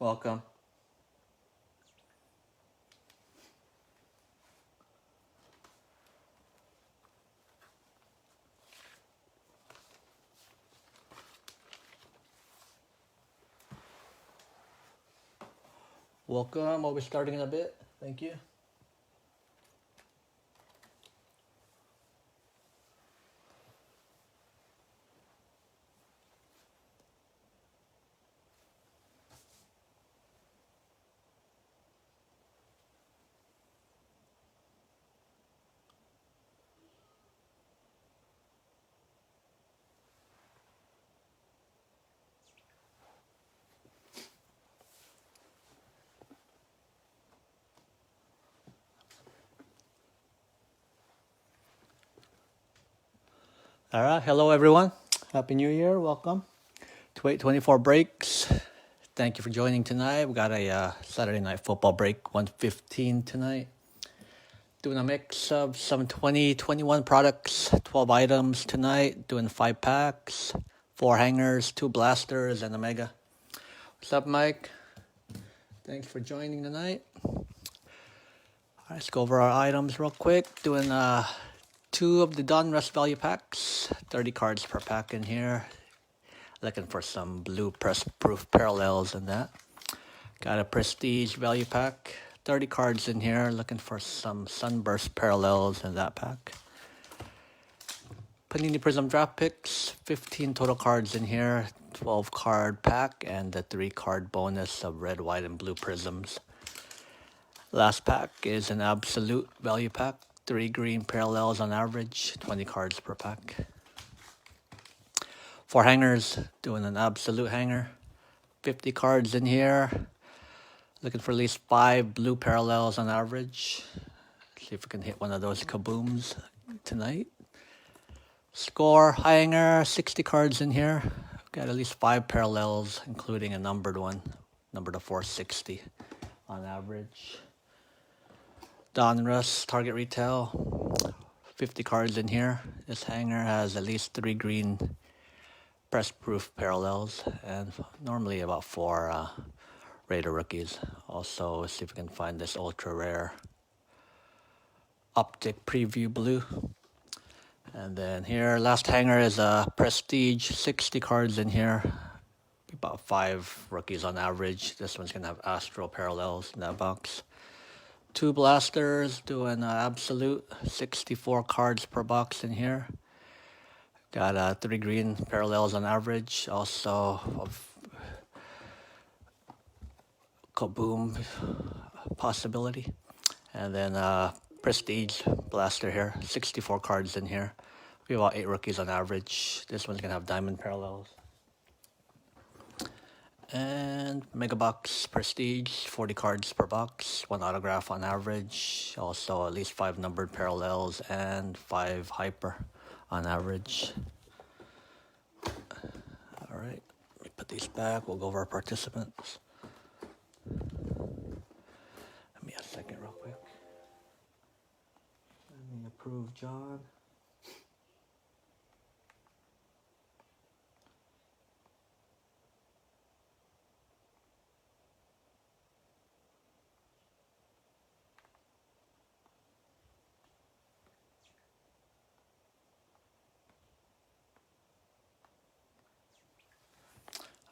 Welcome. Welcome. We'll be starting in a bit. Thank you. All right. Hello, everyone. Happy New Year. Welcome to 824 Breaks. Thank you for joining tonight. We got a Saturday night football break, 115 tonight. Doing a mix of some 2021 products, 12 items tonight. Doing 5 packs, 4 hangers, 2 blasters, and a mega. What's up, Mike? Thanks for joining tonight. All right, let's go over our items real quick. Doing 2 of the Donruss value packs, 30 cards per pack in here. Looking for some blue press-proof parallels in that. Got a Prestige value pack, 30 cards in here. Looking for some Sunburst parallels in that pack. Panini Prism draft picks, 15 total cards in here, 12 card pack, and the 3 card bonus of red, white, and blue prisms. Last pack is an absolute value pack, 3 green parallels on average, 20 cards per pack. 4 hangers, doing an absolute hanger, 50 cards in here. Looking for at least 5 blue parallels on average. See if we can hit one of those kabooms tonight. Score, hanger, 60 cards in here. Got at least 5 parallels, including a numbered one, numbered to 460 on average. Donruss, target retail, 50 cards in here. This hanger has at least 3 green press-proof parallels and normally about 4 Raider rookies. Also, see if we can find this ultra rare Optic Preview Blue. And then here, last hanger is a Prestige, 60 cards in here. About 5 rookies on average. This one's gonna have Astro parallels in that box. 2 blasters, doing absolute, 64 cards per box in here. Got 3 green parallels on average. Also, kaboom possibility. And then Prestige blaster here, 64 cards in here. We have about 8 rookies on average. This one's gonna have diamond parallels. And Mega Box Prestige, 40 cards per box, 1 autograph on average. Also at least 5 numbered parallels and 5 hyper on average. All right, let me put these back. We'll go over our participants. Give me a second real quick. Let me approve John.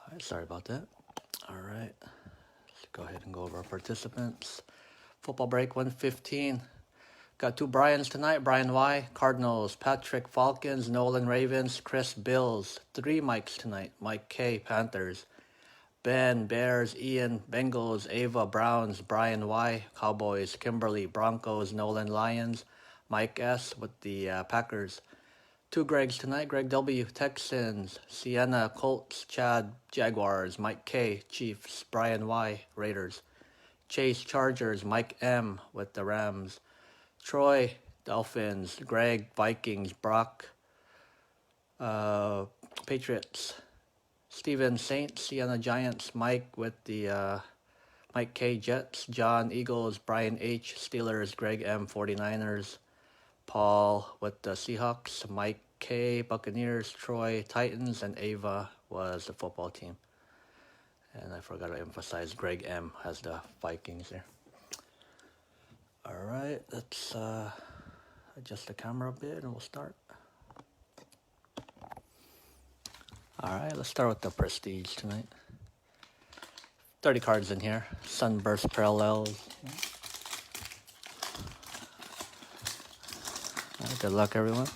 All right, sorry about that. All right, let's go ahead and go over our participants. Football break 115. Got 2 Bryans tonight. Brian Y, Cardinals. Patrick, Falcons. Nolan, Ravens. Chris, Bills. 3 Mikes tonight. Mike K, Panthers. Ben, Bears. Ian, Bengals. Ava, Browns. Brian Y, Cowboys. Kimberly, Broncos. Nolan, Lions. Mike S with the Packers. 2 Gregs tonight. Greg W, Texans. Sienna, Colts. Chad, Jaguars. Mike K, Chiefs. Brian Y, Raiders. Chase, Chargers. Mike M with the Rams. Troy, Dolphins. Greg, Vikings. Brock, Patriots. Steven, Saints. Sienna, Giants. Mike with the Mike K, Jets. John, Eagles. Brian H, Steelers. Greg M, 49ers. Paul with the Seahawks. Mike K, Buccaneers. Troy, Titans. And Ava was the football team. And I forgot to emphasize Greg M has the Vikings there. All right, let's adjust the camera a bit and we'll start. All right, let's start with the Prestige tonight. 30 cards in here. Sunburst Parallels. All right, good luck, everyone.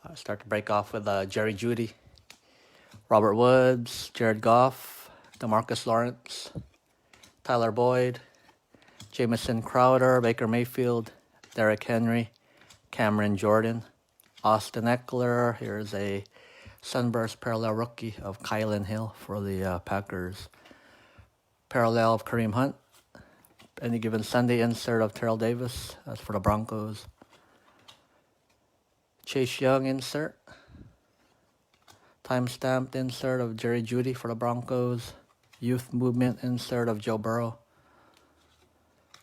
I'll start to break off with Jerry Jeudy, Robert Woods, Jared Goff, DeMarcus Lawrence, Tyler Boyd, Jamison Crowder, Baker Mayfield, Derrick Henry, Cameron Jordan, Austin Eckler. Here's a Sunburst Parallel rookie of Kylan Hill for the Packers. Parallel of Kareem Hunt. Any given Sunday insert of Terrell Davis. That's for the Broncos. Chase Young insert. Time-stamped insert of Jerry Jeudy for the Broncos. Youth movement insert of Joe Burrow.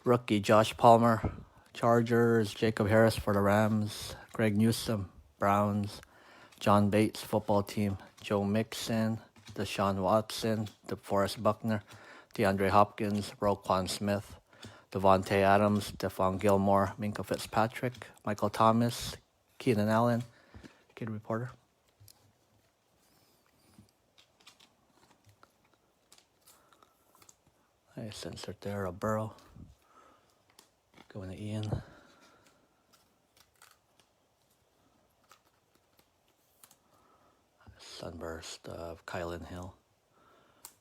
Rookie Josh Palmer, Chargers. Jacob Harris for the Rams. Greg Newsome, Browns. John Bates, football team. Joe Mixon, Deshaun Watson, DeForest Buckner, DeAndre Hopkins, Roquan Smith, Devontae Adams, Stephon Gilmore, Minkah Fitzpatrick, Michael Thomas, Keenan Allen, Kid Reporter. Nice insert there of Burrow. Going to Ian. Sunburst of Kylan Hill.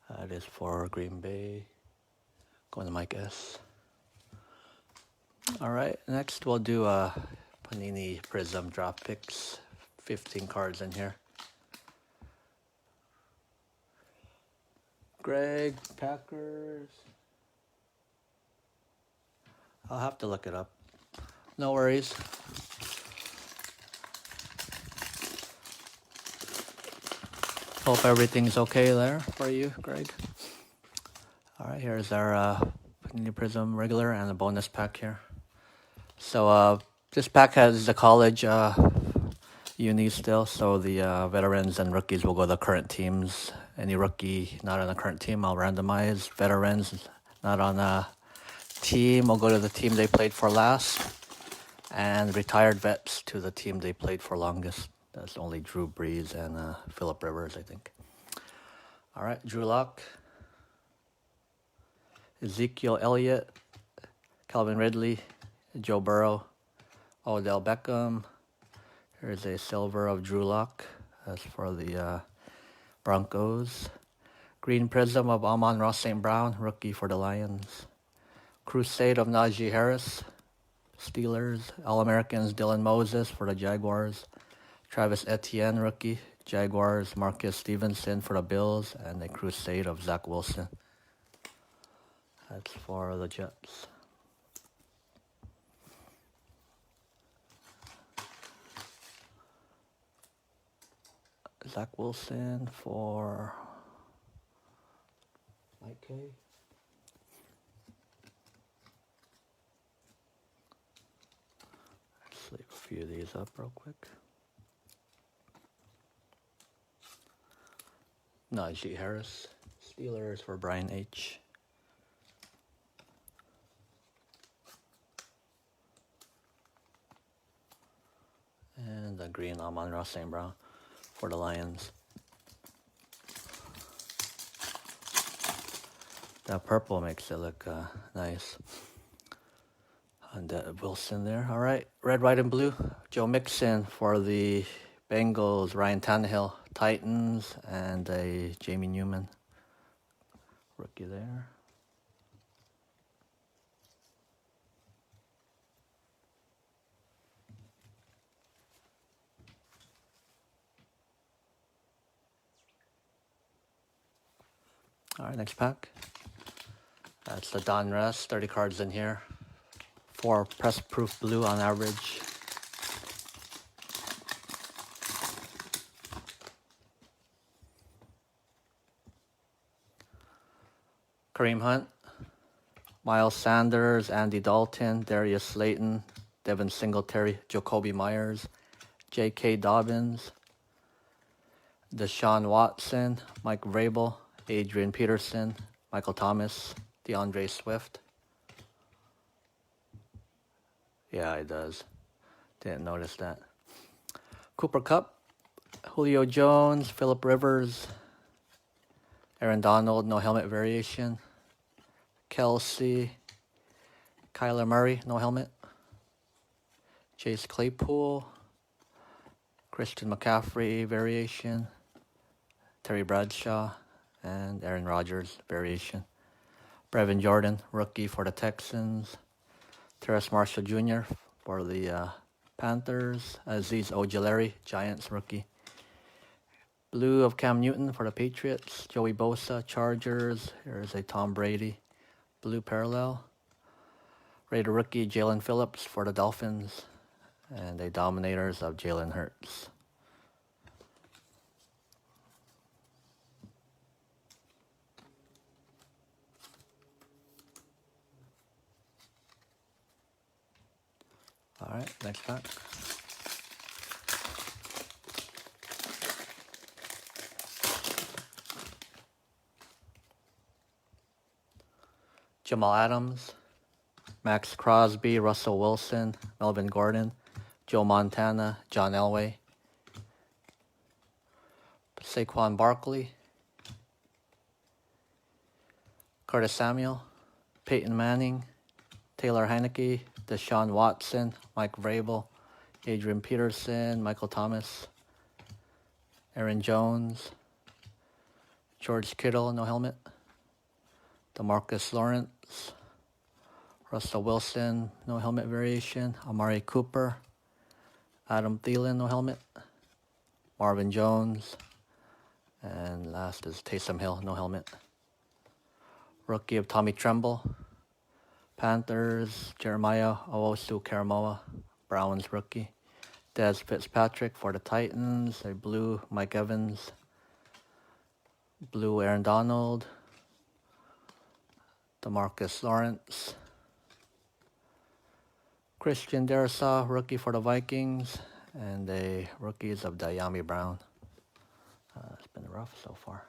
That is for Green Bay. Going to Mike S. All right, next we'll do Panini Prism drop picks. 15 cards in here. Greg, Packers. I'll have to look it up. No worries. Hope everything's okay there for you, Greg. All right, here's our Panini Prism regular and a bonus pack here. So this pack has the college uni still, so the veterans and rookies will go to the current teams. Any rookie not on a current team, I'll randomize. Veterans not on a team will go to the team they played for last. And retired vets to the team they played for longest. That's only Drew Brees and Phillip Rivers, I think. All right, Drew Lock, Ezekiel Elliott, Calvin Ridley, Joe Burrow, Odell Beckham. Here's a silver of Drew Lock. That's for the Broncos. Green Prism of Amon-Ra St. Brown, rookie for the Lions. Crusade of Najee Harris, Steelers. All-Americans Dylan Moses for the Jaguars. Travis Etienne, rookie, Jaguars. Marcus Stevenson for the Bills. And the Crusade of Zach Wilson. That's for the Jets. Zach Wilson for Mike K. Let's leave a few of these up real quick. Najee Harris, Steelers for Brian H. And the green Amon-Ra St. Brown for the Lions. That purple makes it look nice. And Wilson there. All right, red, white, and blue. Joe Mixon for the Bengals. Ryan Tannehill, Titans, and a Jamie Newman rookie there. All right, next pack. That's the Donruss, 30 cards in here. 4 press-proof blue on average. Kareem Hunt, Miles Sanders, Andy Dalton, Darius Slayton, Devin Singletary, Jacoby Myers, J.K. Dobbins, Deshaun Watson, Mike Vrabel, Adrian Peterson, Michael Thomas, DeAndre Swift. Yeah, it does. Didn't notice that. Cooper Kupp, Julio Jones, Phillip Rivers, Aaron Donald, no helmet variation. Kelsey, Kyler Murray, no helmet. Chase Claypool, Christian McCaffrey variation. Terry Bradshaw, and Aaron Rodgers variation. Brevin Jordan, rookie for the Texans. Terrace Marshall Jr. for the Panthers. Aziz Ojulari, Giants rookie. Blue of Cam Newton for the Patriots. Joey Bosa, Chargers. Here's a Tom Brady. Blue parallel. Raider rookie Jalen Phillips for the Dolphins. And a Dominators of Jalen Hurts. All right, next pack. Jamal Adams, Max Crosby, Russell Wilson, Melvin Gordon, Joe Montana, John Elway, Saquon Barkley, Curtis Samuel, Peyton Manning, Taylor Heineke, Deshaun Watson, Mike Vrabel, Adrian Peterson, Michael Thomas, Aaron Jones, George Kittle, no helmet, DeMarcus Lawrence, Russell Wilson, no helmet variation, Amari Cooper, Adam Thielen, no helmet, Marvin Jones, and last is Taysom Hill, no helmet. Rookie of Tommy Tremble, Panthers, Jeremiah Owusu-Karamoah, Browns rookie. Dez Fitzpatrick for the Titans, a blue Mike Evans, blue Aaron Donald, DeMarcus Lawrence, Christian Darrisaw, rookie for the Vikings, and the rookies of Diami Brown. It's been rough so far.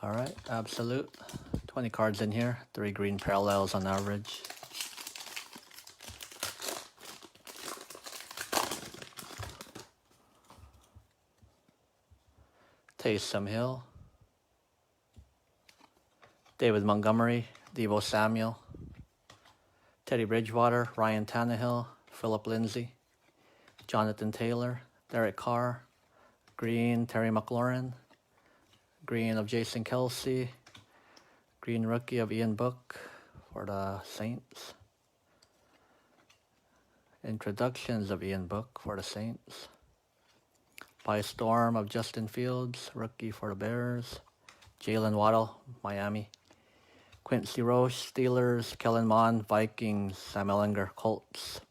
All right, absolute. 20 cards in here, 3 green parallels on average. Taysom Hill, David Montgomery, Deebo Samuel, Teddy Bridgewater, Ryan Tannehill, Philip Lindsay, Jonathan Taylor, Derek Carr, green Terry McLaurin, green of Jason Kelsey, green rookie of Ian Book for the Saints, introductions of Ian Book for the Saints, by Storm of Justin Fields, rookie for the Bears, Jalen Waddle, Miami, Quincy Roche, Steelers, Kellen Mond, Vikings, Sam Ellinger, Colts,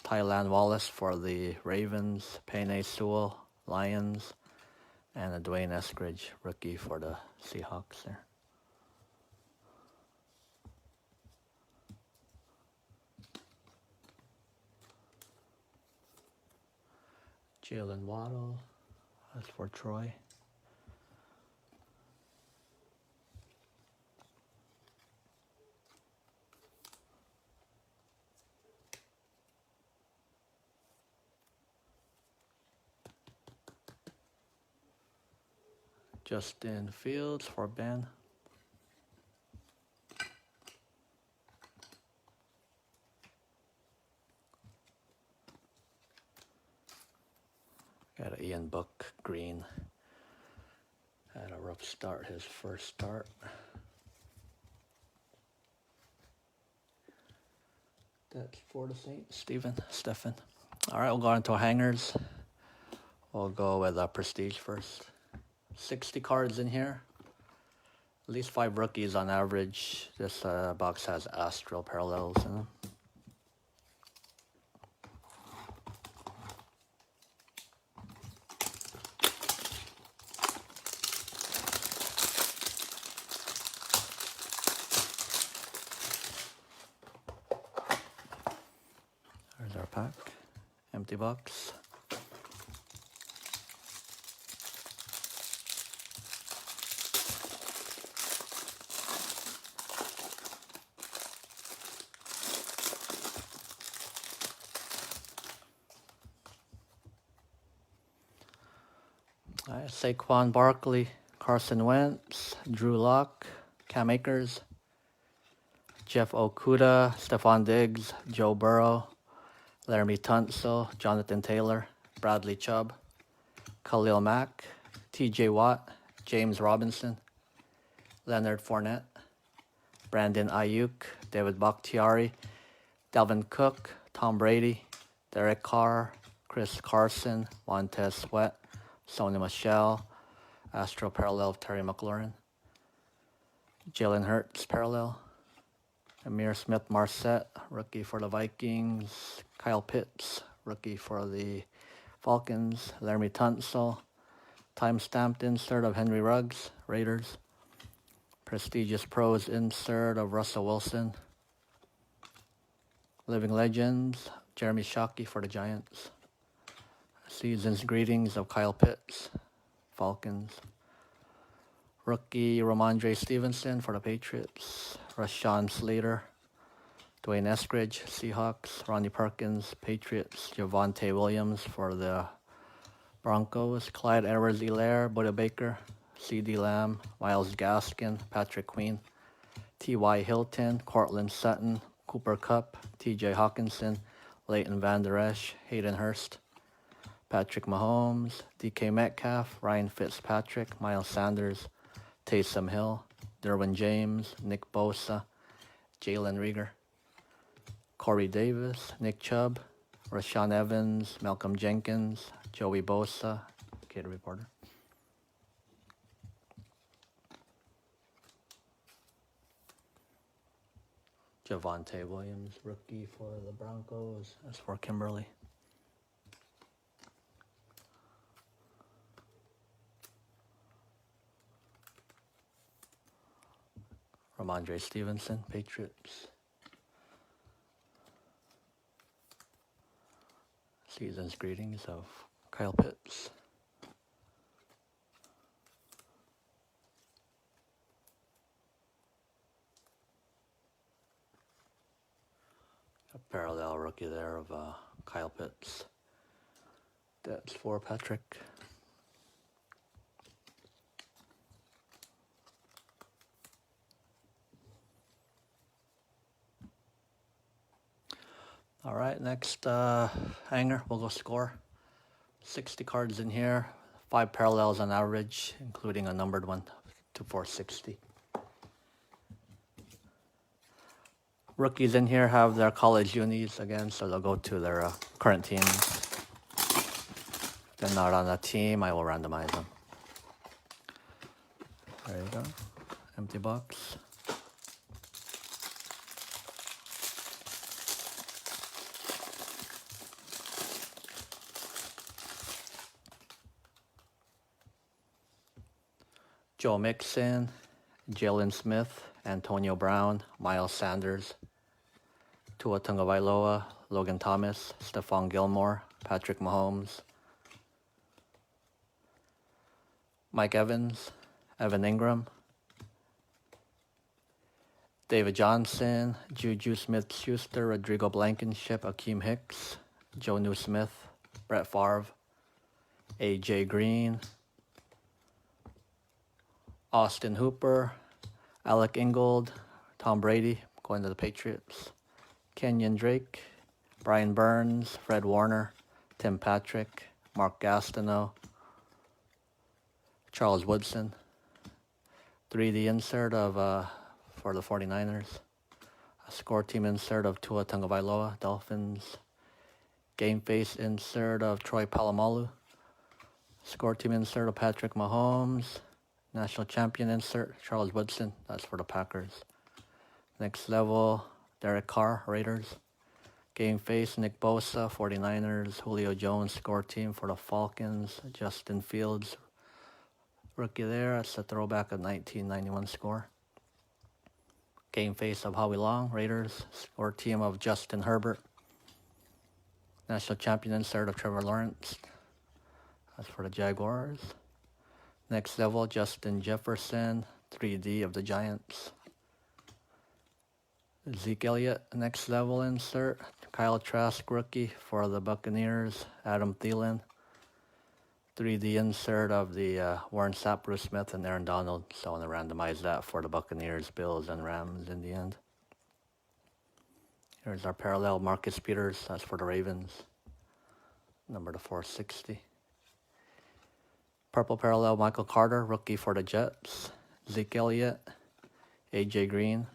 Tylan Wallace for the Ravens, Penei Sewell, Lions, and a Dwayne Eskridge, rookie for the Seahawks there. Jalen Waddle, that's for Troy. Justin Fields for Ben. Got an Ian Book green. Had a rough start, his first start. That's for the Saints, Stephen. All right, we'll go into our hangers. We'll go with Prestige first. 60 cards in here. At least 5 rookies on average. This box has Astral parallels in them. There's There's our pack. Empty box. All right, Saquon Barkley, Carson Wentz, Drew Lock, Cam Akers, Jeff Okuda, Stephon Diggs, Joe Burrow, Laramie Tunsil, Jonathan Taylor, Bradley Chubb, Khalil Mack, TJ Watt, James Robinson, Leonard Fournette, Brandon Ayuk, David Bakhtiari, Dalvin Cook, Tom Brady, Derek Carr, Chris Carson, Montez Sweat, Sony Michel, Astro Parallel of Terry McLaurin, Jalen Hurts Parallel, Amir Smith-Marset, rookie for the Vikings, Kyle Pitts, rookie for the Falcons, Laramie Tunsil, time-stamped insert of Henry Ruggs, Raiders, prestigious pros insert of Russell Wilson, Living Legends, Jeremy Shockey for the Giants, season's greetings of Kyle Pitts, Falcons, rookie Ramondre Stevenson for the Patriots, Rashawn Slater, Dwayne Eskridge, Seahawks, Ronnie Perkins, Patriots, Javonte Williams for the Broncos, Clyde Edwards-Helaire, Budda Baker, CeeDee Lamb, Myles Gaskin, Patrick Queen, T.Y. Hilton, Cortland Sutton, Cooper Kupp, T.J. Hawkinson, Leighton Vander Esch, Hayden Hurst, Patrick Mahomes, D.K. Metcalf, Ryan Fitzpatrick, Miles Sanders, Taysom Hill, Derwin James, Nick Bosa, Jalen Reagor, Corey Davis, Nick Chubb, Rashaan Evans, Malcolm Jenkins, Joey Bosa, Kid Reporter. Javonte Williams, rookie for the Broncos. That's for Kimberly. Ramondre Stevenson, Patriots. Season's greetings of Kyle Pitts. A parallel rookie there of Kyle Pitts. That's for Patrick. All right, next hanger, we'll go score. 60 cards in here, 5 parallels on average, including a numbered one to 460. Rookies in here have their college unis again, so they'll go to their current teams. If they're not on a team, I will randomize them. There you go. Empty box. Joe Mixon, Jalen Smith, Antonio Brown, Miles Sanders, Tua Tagovailoa, Logan Thomas, Stephon Gilmore, Patrick Mahomes, Mike Evans, Evan Ingram, David Johnson, Juju Smith-Schuster, Rodrigo Blankenship, Akeem Hicks, Jonnu Smith, Brett Favre, A.J. Green, Austin Hooper, Alec Ingold, Tom Brady, going to the Patriots, Kenyon Drake, Brian Burns, Fred Warner, Tim Patrick, Mark Gastineau, Charles Woodson, 3D insert of for the 49ers, a score team insert of Tua Tagovailoa, Dolphins, game face insert of Troy Polamalu, score team insert of Patrick Mahomes, national champion insert, Charles Woodson, that's for the Packers. Next level, Derek Carr, Raiders. Game face, Nick Bosa, 49ers. Julio Jones, score team for the Falcons. Justin Fields, rookie there. That's a throwback of 1991 score. Game face of Howie Long, Raiders. Score team of Justin Herbert. National champion insert of Trevor Lawrence. That's for the Jaguars. Next level, Justin Jefferson, 3D of the Giants. Zeke Elliott, next level insert. Kyle Trask, rookie for the Buccaneers. Adam Thielen, 3D insert of the Warren Sapp, Bruce Smith, and Aaron Donald. So I'm going to randomize that for the Buccaneers, Bills, and Rams in the end. Here's our parallel, Marcus Peters. That's for the Ravens. Number to 460. Purple parallel, Michael Carter, rookie for the Jets. Zeke Elliott, AJ Green,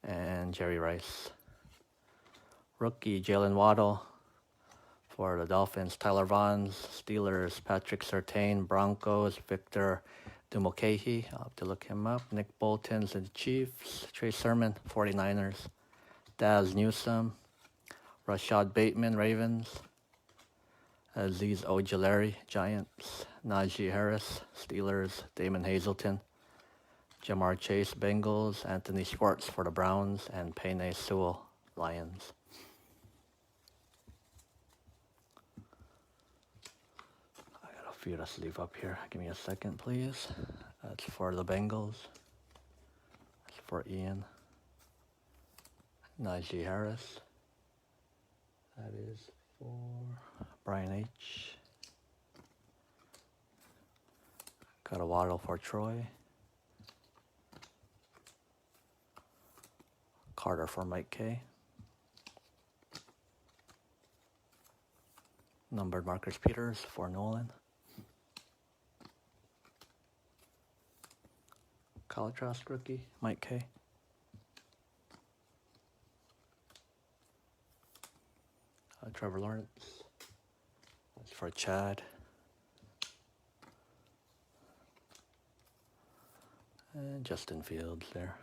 and Jerry Rice. Rookie, Jalen Waddle for the Dolphins. Tyler Vaughns, Steelers. Patrick Surtain, Broncos. Victor Dumokehi, I'll have to look him up. Nick Bolton's the Chiefs. Trey Sermon, 49ers. Daz Newsome, Rashad Bateman, Ravens. Aziz Ojulari, Giants. Najee Harris, Steelers. Damon Hazelton, Jamar Chase, Bengals. Anthony Schwartz for the Browns. And Penei Sewell, Lions. I got a few to sleeve up here. Give me a second, please. That's for the Bengals. That's for Ian. Najee Harris. That is for Brian H. Got a Waddle for Troy. Carter for Mike K. Numbered Marcus Peters for Nolan. Kyle Trask, rookie, Mike K. Trevor Lawrence. That's for Chad. And Justin Fields there.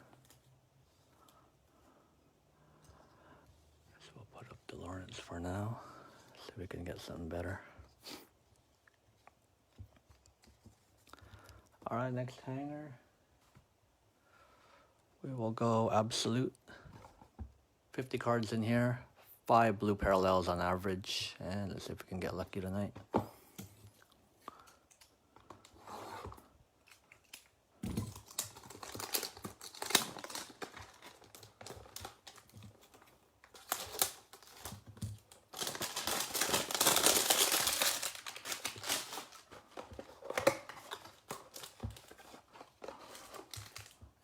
So we'll put up the Lawrence for now. See if we can get something better. Alright, next hanger. We will go absolute. 50 cards in here. 5 blue parallels on average, and let's see if we can get lucky tonight.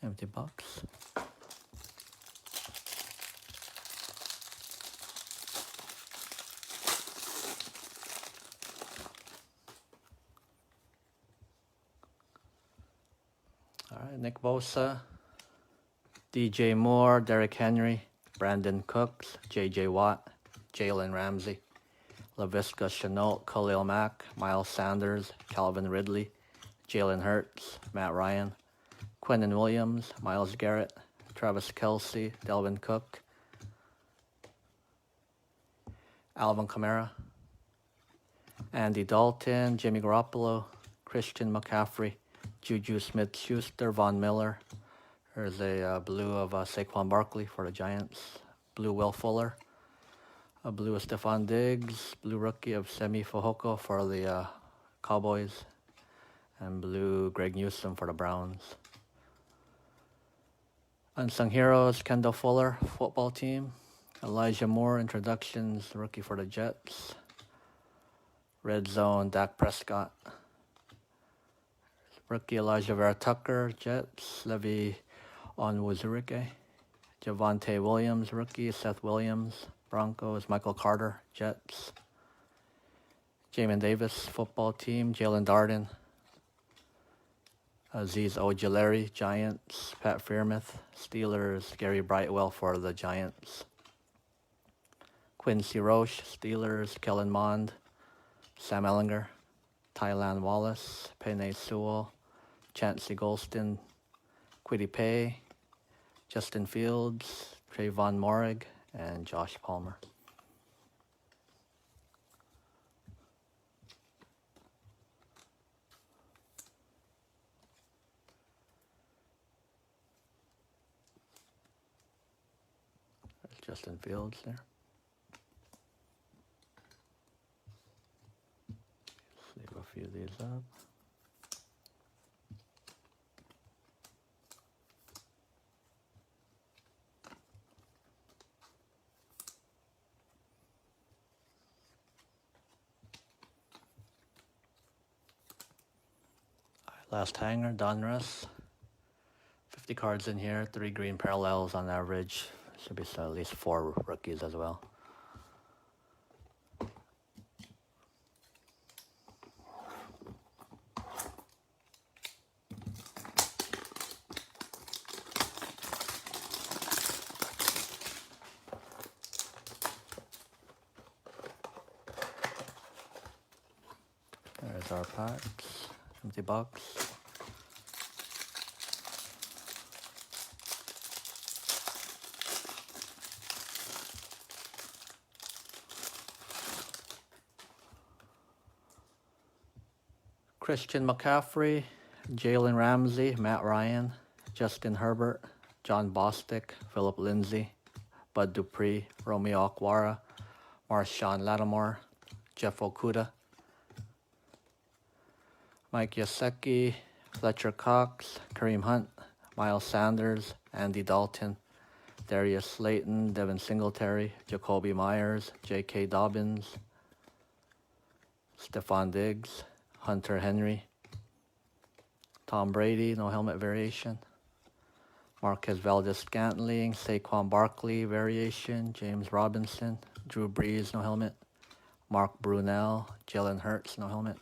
Empty box. All right, Nick Bosa, DJ Moore, Derrick Henry, Brandon Cooks, JJ Watt, Jalen Ramsey, LaVisca Chenault, Khalil Mack, Miles Sanders, Calvin Ridley, Jalen Hurts, Matt Ryan, Quinnen Williams, Myles Garrett, Travis Kelce, Delvin Cook, Alvin Kamara, Andy Dalton, Jimmy Garoppolo, Christian McCaffrey, Juju Smith-Schuster, Von Miller. There's a blue of Saquon Barkley for the Giants. Blue Will Fuller. A blue of Stephon Diggs. Blue rookie of Semi Fehoko for the Cowboys. And blue Greg Newsome for the Browns. Unsung Heroes, Kendall Fuller, football team. Elijah Moore, introductions, rookie for the Jets. Red Zone, Dak Prescott. Rookie Elijah Vera Tucker, Jets. Levi Onwuzurike. Javonte Williams, rookie. Seth Williams, Broncos. Michael Carter, Jets. Jamin Davis, football team. Jalen Darden. Aziz Ojulari, Giants. Pat Freiermuth, Steelers. Gary Brightwell for the Giants. Quincy Roche, Steelers. Kellen Mond. Sam Ellinger. Tylan Wallace. Penei Sewell. Chancey Golston. Kwity Paye. Justin Fields. Trayvon Morig. And Josh Palmer. There's Justin Fields there. few of these up. Last hanger, Donruss. 50 cards in here, 3 green parallels on average. Should be at least 4 rookies as well. There's our packs, empty box. Christian McCaffrey, Jalen Ramsey, Matt Ryan, Justin Herbert, John Bostic, Philip Lindsay, Bud Dupree, Romeo Okwara, Marshawn Lattimore, Jeff Okuda, Mike Yasecki, Fletcher Cox, Kareem Hunt, Miles Sanders, Andy Dalton, Darius Slayton, Devin Singletary, Jacoby Myers, J.K. Dobbins, Stephon Diggs, Hunter Henry, Tom Brady, no helmet variation, Marquez Valdez-Scantling, Saquon Barkley variation, James Robinson, Drew Brees, no helmet, Mark Brunell, Jalen Hurts, no helmet,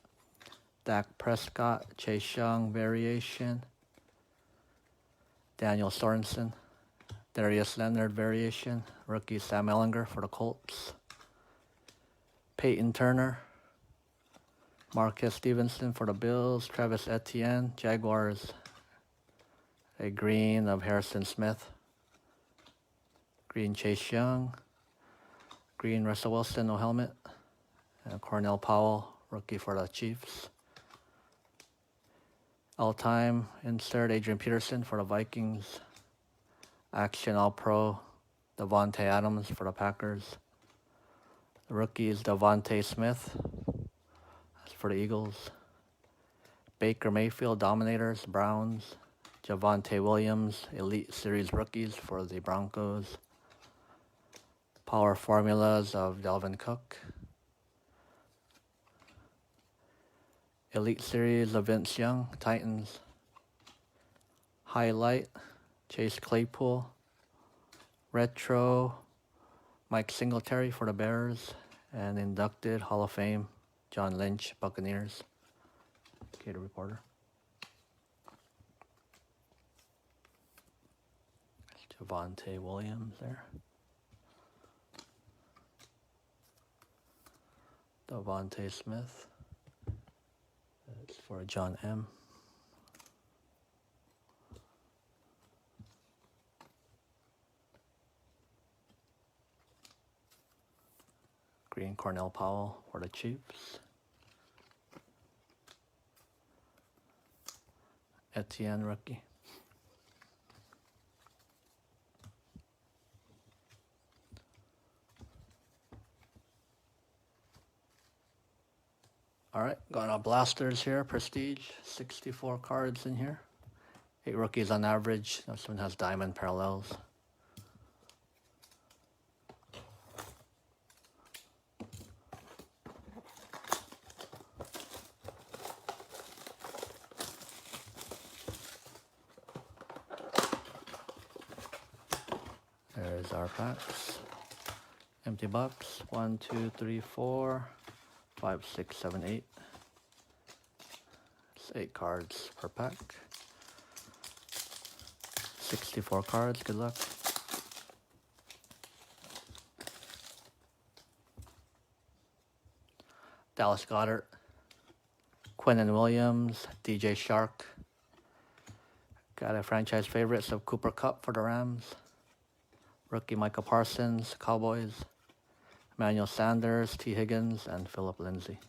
Dak Prescott, Chase Young variation, Daniel Sorensen, Darius Leonard variation, rookie Sam Ehlinger for the Colts, Peyton Turner, Marquez Stevenson for the Bills, Travis Etienne, Jaguars, a green of Harrison Smith, green Chase Young, green Russell Wilson, no helmet, and Cornell Powell, rookie for the Chiefs. All-time insert Adrian Peterson for the Vikings, Action All-Pro Devontae Adams for the Packers. The rookie is Devontae Smith for the Eagles. Baker Mayfield, Dominators, Browns. Javonte Williams, Elite Series rookies for the Broncos. Power Formulas of Dalvin Cook. Elite Series of Vince Young, Titans. Highlight, Chase Claypool. Retro, Mike Singletary for the Bears. And inducted Hall of Fame, John Lynch, Buccaneers. Gator Reporter. Javonte Williams there. Devontae Smith. That's for John M. Green Cornell Powell for the Chiefs. Etienne rookie. All right, got our blasters here, Prestige, 64 cards in here. 8 rookies on average. This one has diamond parallels. There's our packs. Empty box. 1, 2, 3, 4, 5, 6, 7, 8. It's 8 cards per pack. 64 cards. Good luck. Dallas Goedert, Quinnen Williams, DJ Shark. Got a franchise favorites of Cooper Kupp for the Rams. Rookie Micah Parsons, Cowboys. Emmanuel Sanders, T. Higgins, and Philip Lindsay.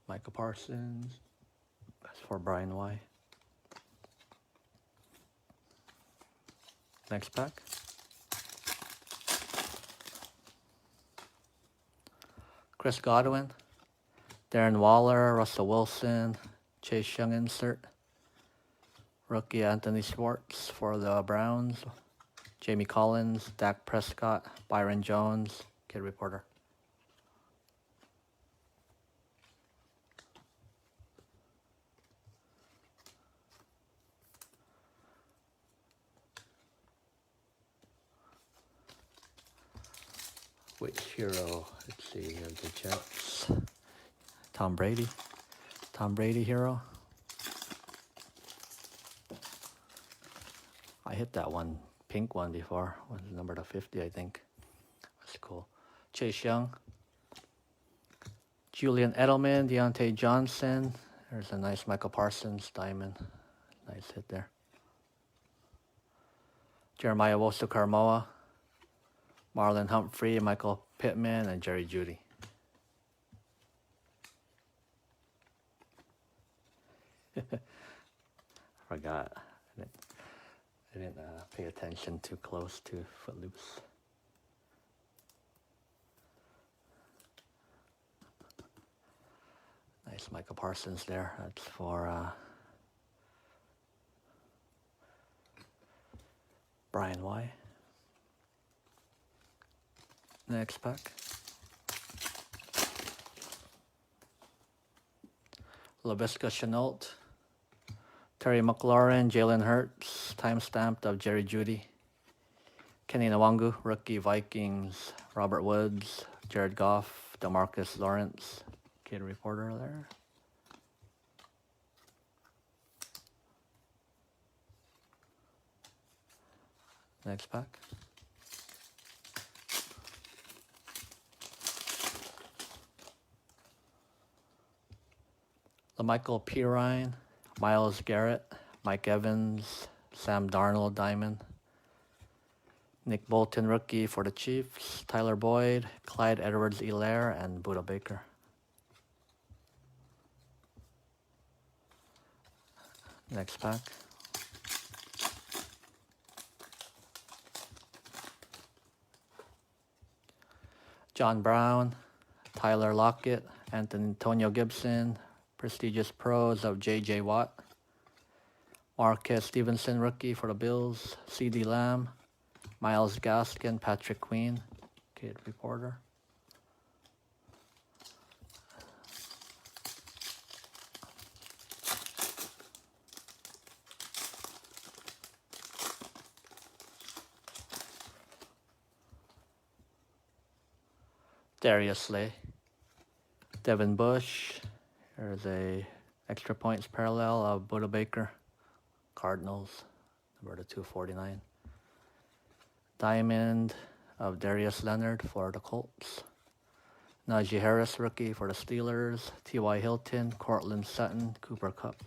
Micah Parsons. That's for Brian Y. Next pack. Chris Godwin, Darren Waller, Russell Wilson, Chase Young insert, rookie Anthony Schwartz for the Browns, Jamie Collins, Dak Prescott, Byron Jones, Kid Reporter. Which hero? Let's see here, the Jets. Tom Brady. Tom Brady hero. I hit that one, pink one before. Was number to 50, I think. That's cool. Chase Young. Julian Edelman, Deontay Johnson. There's a nice Michael Parsons diamond. Nice hit there. Jeremiah Wosu-Carmoa, Marlon Humphrey, Michael Pittman, and Jerry Jeudy. Forgot. I didn't pay attention too close to Footloose. Nice Michael Parsons there. That's for Brian Y. Next pack. LaVisca Chenault, Terry McLaurin, Jalen Hurts, time-stamped of Jerry Jeudy, Kenny Nwangu, rookie Vikings, Robert Woods, Jared Goff, DeMarcus Lawrence, Kid Reporter there. Next pack. LaMichael Pirine, Myles Garrett, Mike Evans, Sam Darnold diamond, Nick Bolton rookie for the Chiefs, Tyler Boyd, Clyde Edwards-Helaire, and Budda Baker. Next pack. John Brown, Tyler Lockett, Antonio Gibson, prestigious pros of J.J. Watt, Marquez Stevenson rookie for the Bills, C.D. Lamb, Myles Gaskin, Patrick Queen, Kid Reporter. Darius Slay, Devin Bush. There's a extra points parallel of Budda Baker, Cardinals, number to 249. Diamond of Darius Leonard for the Colts. Najee Harris rookie for the Steelers. T.Y. Hilton, Cortland Sutton, Cooper Kupp.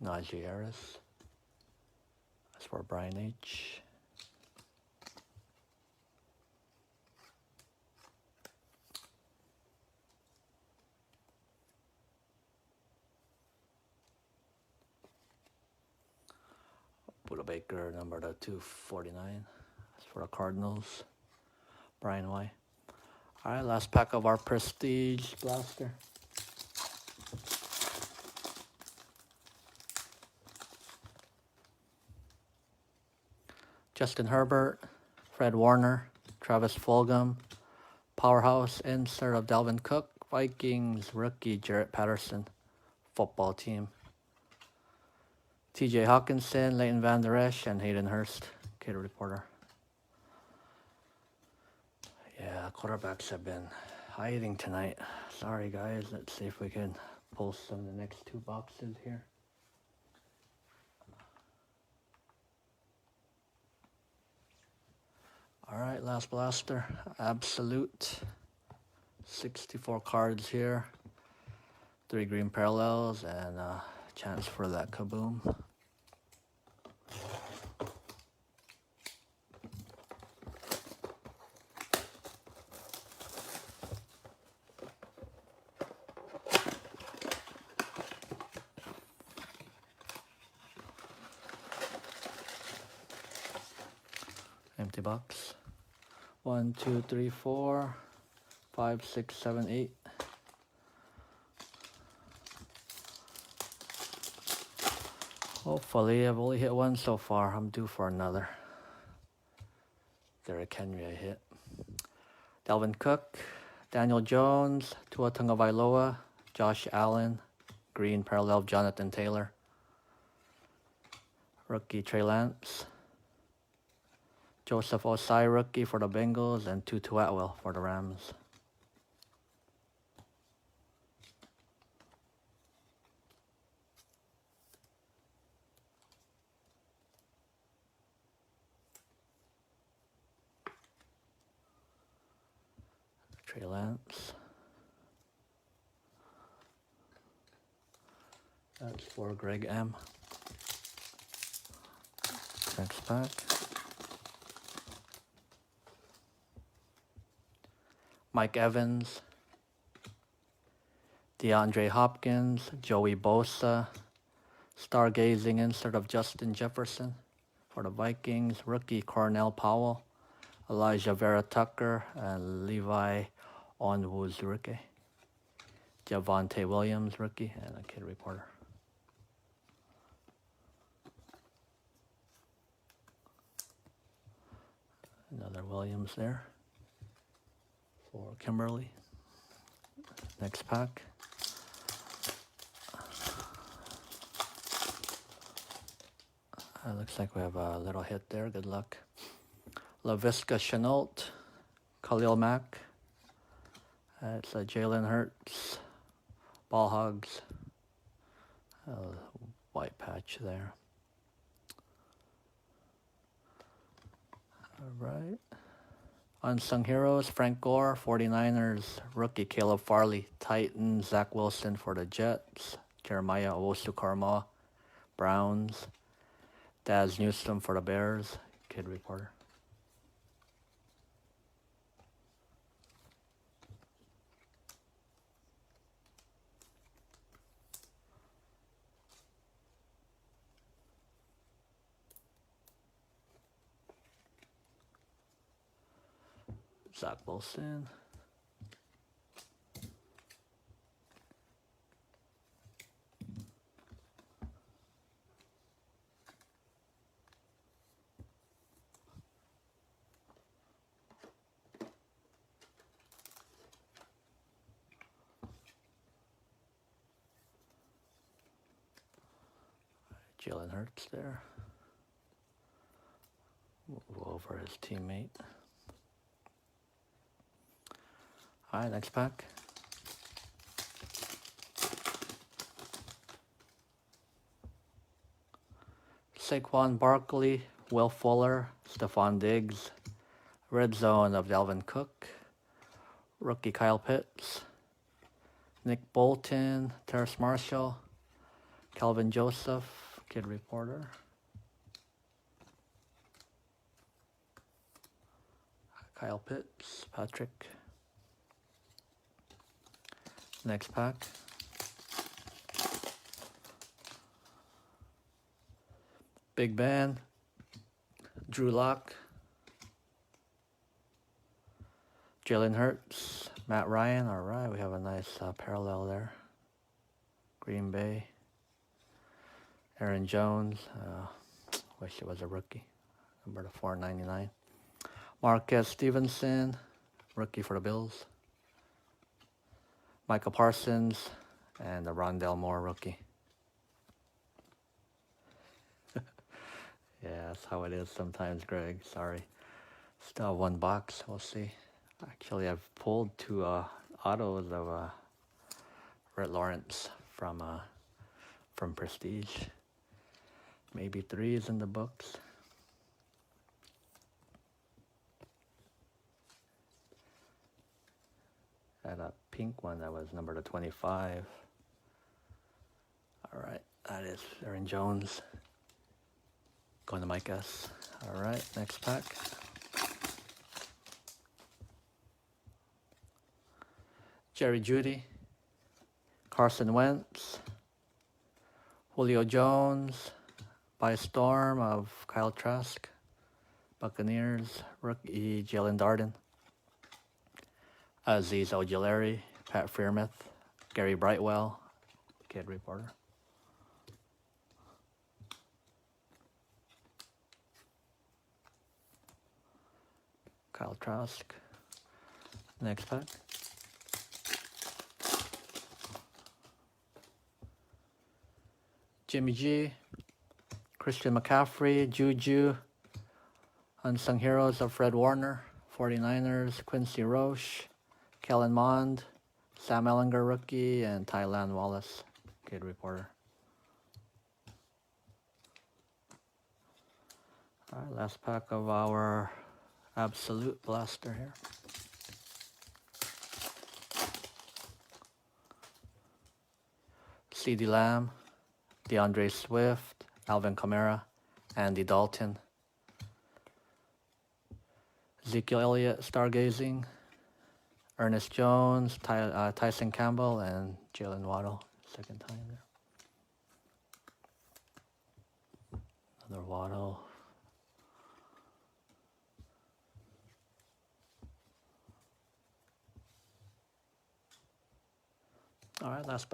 Najee Harris. That's for Brian H. Budda Baker, number to 249. That's for the Cardinals. Brian Y. All right, last pack of our Prestige Blaster. Justin Herbert, Fred Warner, Travis Fulgham, powerhouse insert of Dalvin Cook, Vikings rookie Jarrett Patterson, football team. TJ Hawkinson, Leighton Vander Esch, and Hayden Hurst, Kid Reporter. Yeah, quarterbacks have been hiding tonight. Sorry, guys. Let's see if we can pull some of the next two boxes here. All right, last blaster. Absolute. 64 cards here. 3 green parallels and a chance for that kaboom. empty box. 1, 2, 3, 4, 5, 6, 7, 8. Hopefully, I've only hit one so far. I'm due for another. Derrick Henry I hit. Dalvin Cook, Daniel Jones, Tua Tagovailoa, Josh Allen, green parallel Jonathan Taylor. Rookie Trey Lance. Joseph Osai rookie for the Bengals, and Tutu Atwell for the Rams. Trey Lance. That's for Greg M. Next pack. Mike Evans. DeAndre Hopkins. Joey Bosa. Stargazing insert of Justin Jefferson for the Vikings. Rookie Cornell Powell. Elijah Vera Tucker and Levi Onwuzurike. Javonte Williams rookie and a kid reporter. Another Williams there for Kimberly. Next pack. Looks like we have a little hit there. Good luck. LaVisca Chenault, Khalil Mack. It's a Jalen Hurts. Ball Hogs. White patch there. All right. Unsung Heroes, Frank Gore, 49ers. Rookie Caleb Farley, Titans. Zach Wilson for the Jets. Jeremiah Owusu-Koramoah, Browns. Daz Newsome for the Bears. Kid reporter. Zach Wilson. Jalen Hurts there. Move over his teammate. All right, next pack. Saquon Barkley, Will Fuller, Stephon Diggs. Red zone of Dalvin Cook. Rookie Kyle Pitts. Nick Bolton, Terrace Marshall. Calvin Joseph, kid reporter. Kyle Pitts, Patrick. Next pack. Big Ben, Drew Lock, Jalen Hurts, Matt Ryan. All right, we have a nice parallel there. Green Bay. Aaron Jones. Wish it was a rookie. Number to 499. Marquez Stevenson, rookie for the Bills. Michael Parsons, and the Rondell Moore rookie. Yeah, that's how it is sometimes, Greg. Sorry. Still have one box. We'll see. Actually, I've pulled two autos of Rhett Lawrence from Prestige. Maybe 3 is in the books. Had a pink one that was number to 25. All right, that is Aaron Jones. Going to Mike S. All right, next pack. Jerry Jeudy, Carson Wentz, Julio Jones, By Storm of Kyle Trask, Buccaneers, rookie Jalen Darden. Aziz Ojulari, Pat Freiermuth, Gary Brightwell, kid reporter. Kyle Trask. Next pack. Jimmy G, Christian McCaffrey, Juju, Unsung Heroes of Fred Warner, 49ers, Quincy Roche, Kellen Mond, Sam Ellinger rookie, and Tylan Wallace, kid reporter. All right, last pack of our Absolute Blaster here. CeeDee Lamb, DeAndre Swift, Alvin Kamara, Andy Dalton, Ezekiel Elliott, Stargazing, Ernest Jones, Tyson Campbell, and Jalen Waddle, second time there. Another Waddle. All right, last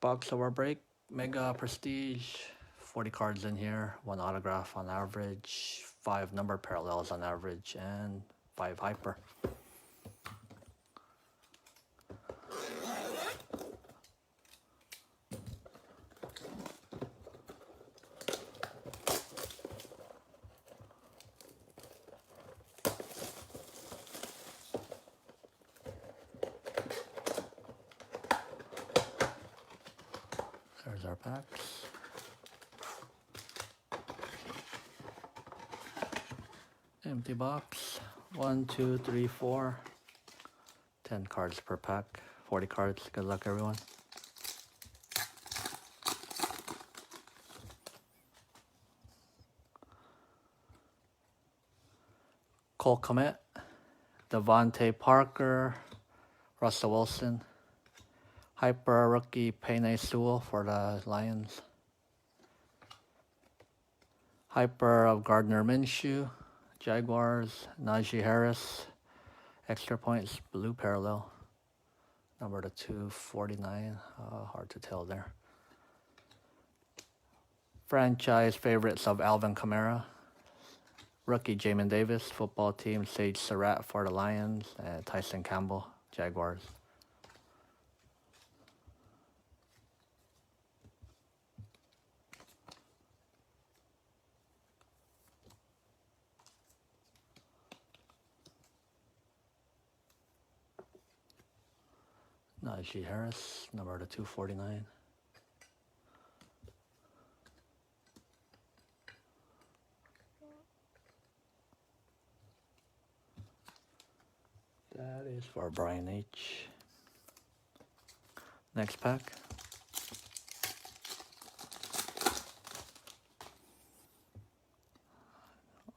box of our break. Mega Prestige, 40 cards in here, 1 autograph on average, 5 number parallels on average, and 5 hyper. There's our packs. Empty box. 1, 2, 3, 4. 10 cards per pack. 40 cards. Good luck, everyone. Cole Kmet, Devontae Parker, Russell Wilson, Hyper rookie Penei Sewell for the Lions, Hyper of Gardner Minshew, Jaguars, Najee Harris, extra points, blue parallel, number to 249, hard to tell there. Franchise favorites of Alvin Kamara, rookie Jamin Davis, football team Sage Surratt for the Lions, and Tyson Campbell, Jaguars. Najee Harris, number to 249. That is for Brian H. Next pack.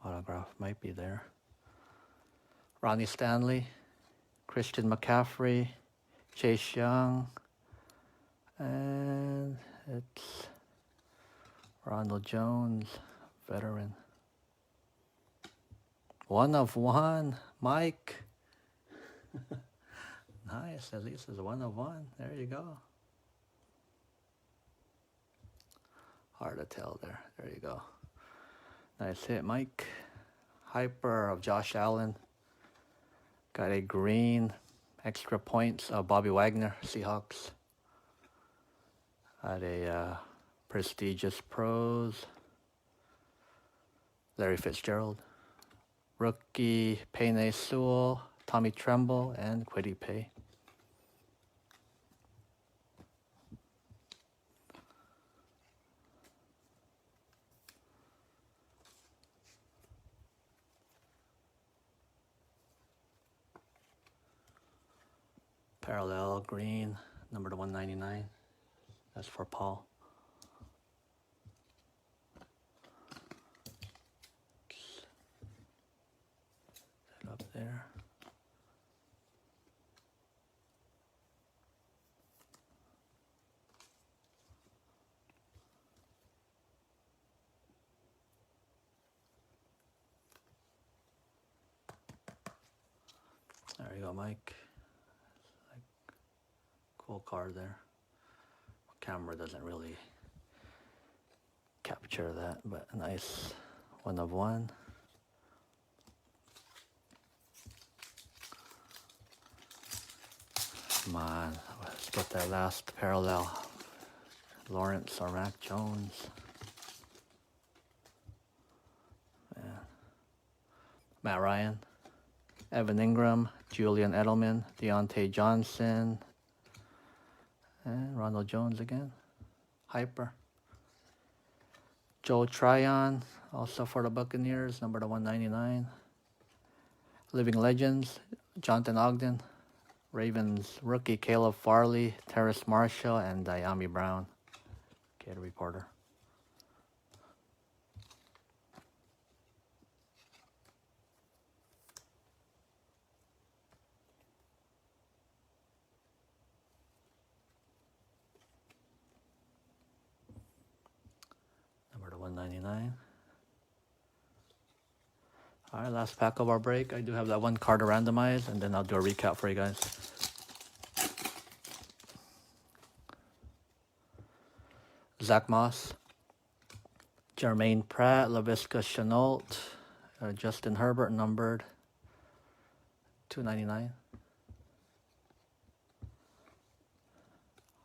Autograph might be there. Ronnie Stanley, Christian McCaffrey, Chase Young, and it's Ronald Jones, veteran. 1 of 1, Mike. Nice, at least it's 1 of 1. There you go. Hard to tell there. There you go. Nice hit, Mike. Hyper of Josh Allen. Got a green, extra points of Bobby Wagner, Seahawks. Got a prestigious pros, Larry Fitzgerald. Rookie Penei Sewell, Tommy Tremble, and Kwity Paye. Parallel green, number to 199. That's for Paul. Set up there. you go, Mike. Cool card there. Camera doesn't really capture that, but nice 1 of 1. Come on, let's get that last parallel. Lawrence or Mac Jones. Man. Matt Ryan, Evan Ingram, Julian Edelman, Deontay Johnson, and Ronald Jones again. Hyper. Joe Tryon, also for the Buccaneers, number to 199. Living Legends, Jonathan Ogden. Ravens rookie Caleb Farley, Terrace Marshall, and Diami Brown. Gator Reporter. Number to 199. All right, last pack of our break. I do have that one card to randomize, and then I'll do a recap for you guys. Zach Moss, Jermaine Pratt, LaVisca Chenault, Justin Herbert, numbered 299.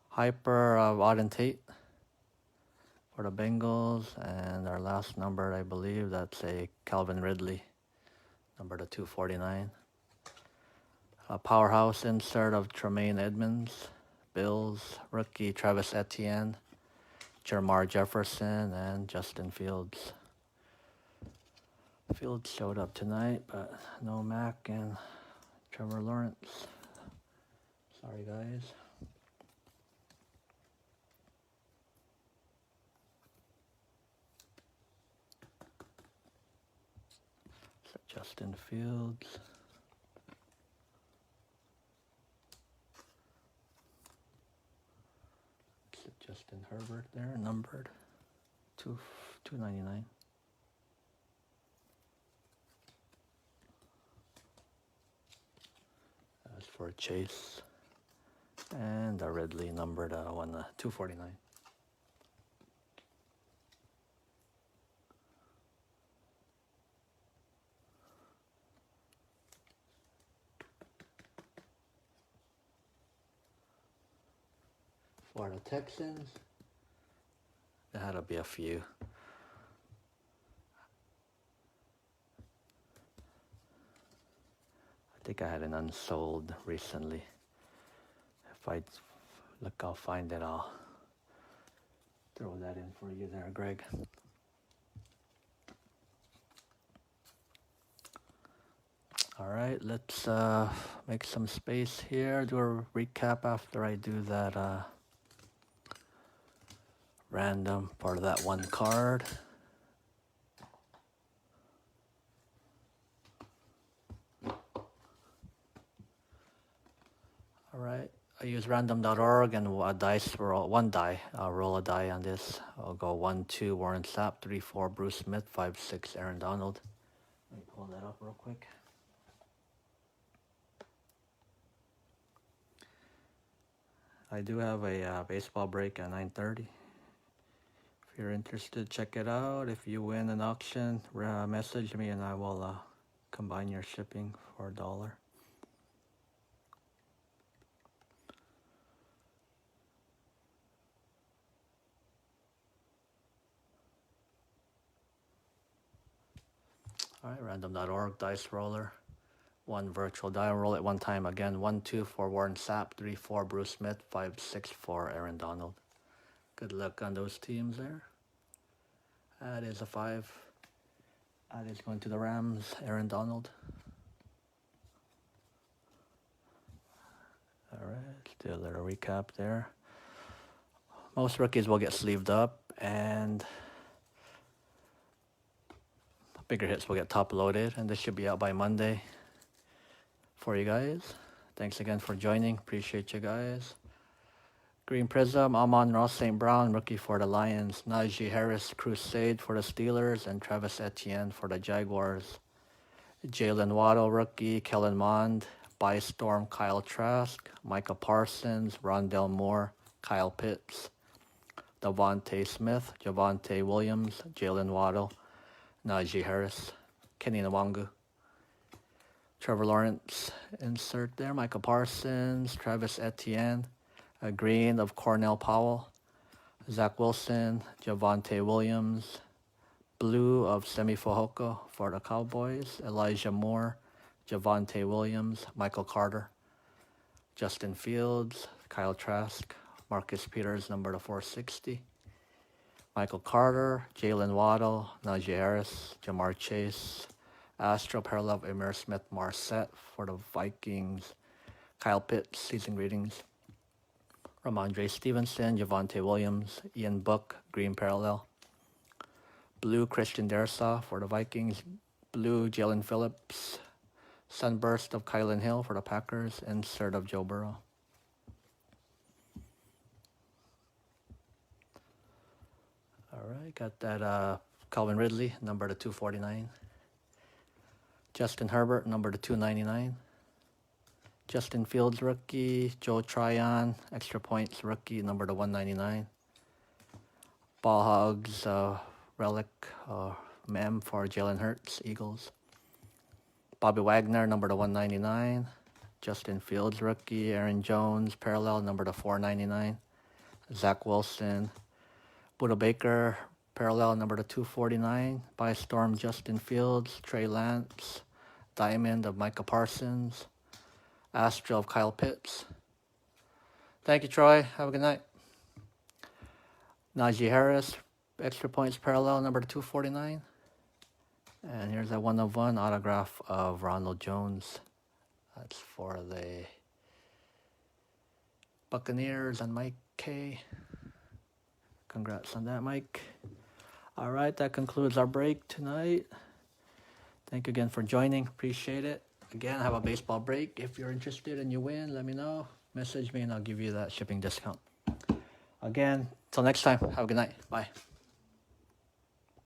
Hyper of Auden Tate for the Bengals, and our last number, I believe, that's a Calvin Ridley, number to 249. A powerhouse insert of Tremaine Edmonds, Bills, rookie Travis Etienne, Jermar Jefferson, and Justin Fields. Fields showed up tonight, but no Mac and Trevor Lawrence. Sorry, guys. So Justin Fields. Justin Herbert there, numbered 299. As for Chase, and the Ridley numbered 249. For the Texans, there had to be a few. I think I had an unsold recently. If I look, I'll find it. I'll throw that in for you there, Greg. All right, let's make some space here. Do a recap after I do that random part of that one card. All right, I use random.org and a dice roll, one die. I'll roll a die on this. I'll go 1, 2, Warren Sapp, 3, 4, Bruce Smith, 5, 6, Aaron Donald. Let me pull that up real quick. I do have a baseball break at 9:30. If you're interested, check it out. If you win an auction, message me and I will combine your shipping for $1. All right, random.org, dice roller. One virtual die, roll it one time again. 1, 2 for Warren Sapp, 3, 4 Bruce Smith, 5, 6 for Aaron Donald. Good luck on those teams there. That is a 5. That is going to the Rams, Aaron Donald. All right, let's do a little recap there. Most rookies will get sleeved up, and bigger hits will get top loaded, and this should be out by Monday for you guys. Thanks again for joining. Appreciate you guys. Green Prism, Amon-Ra St. Brown, rookie for the Lions. Najee Harris, Crusade for the Steelers, and Travis Etienne for the Jaguars. Jalen Waddle, rookie. Kellen Mond, By Storm, Kyle Trask, Micah Parsons, Rondell Moore, Kyle Pitts, Devontae Smith, Javonte Williams, Jalen Waddle, Najee Harris, Kenny Nwangu, Trevor Lawrence, insert there, Micah Parsons, Travis Etienne, a green of Cornell Powell, Zach Wilson, Javonte Williams, blue of Semi Fehoko for the Cowboys, Elijah Moore, Javonte Williams, Michael Carter, Justin Fields, Kyle Trask, Marcus Peters, number to 460, Michael Carter, Jalen Waddle, Najee Harris, Jamar Chase, Astro parallel of Emir Smith Marset for the Vikings, Kyle Pitts, season greetings, Ramondre Stevenson, Javonte Williams, Ian Book, green parallel, blue Christian Darrisaw for the Vikings, blue Jalen Phillips, sunburst of Kylan Hill for the Packers, insert of Joe Burrow. All right, got that Calvin Ridley, number to 249. Justin Herbert, number to 299. Justin Fields, rookie. Joe Tryon, extra points, rookie, number to 199. Ball Hogs, relic, mem for Jalen Hurts, Eagles. Bobby Wagner, number to 199. Justin Fields, rookie. Aaron Jones, parallel, number to 499. Zach Wilson. Buda Baker, parallel, number to 249. By Storm, Justin Fields. Trey Lance. Diamond of Micah Parsons. Astro of Kyle Pitts. Thank you, Troy. Have a good night. Najee Harris, extra points parallel, number 249. And here's a 1/1 autograph of Ronald Jones. That's for the Buccaneers and Mike K. Congrats on that, Mike. All right, that concludes our break tonight. Thank you again for joining. Appreciate it. Again, I have a baseball break. If you're interested and you win, let me know. Message me and I'll give you that shipping discount. Again, till next time, have a good night. Bye.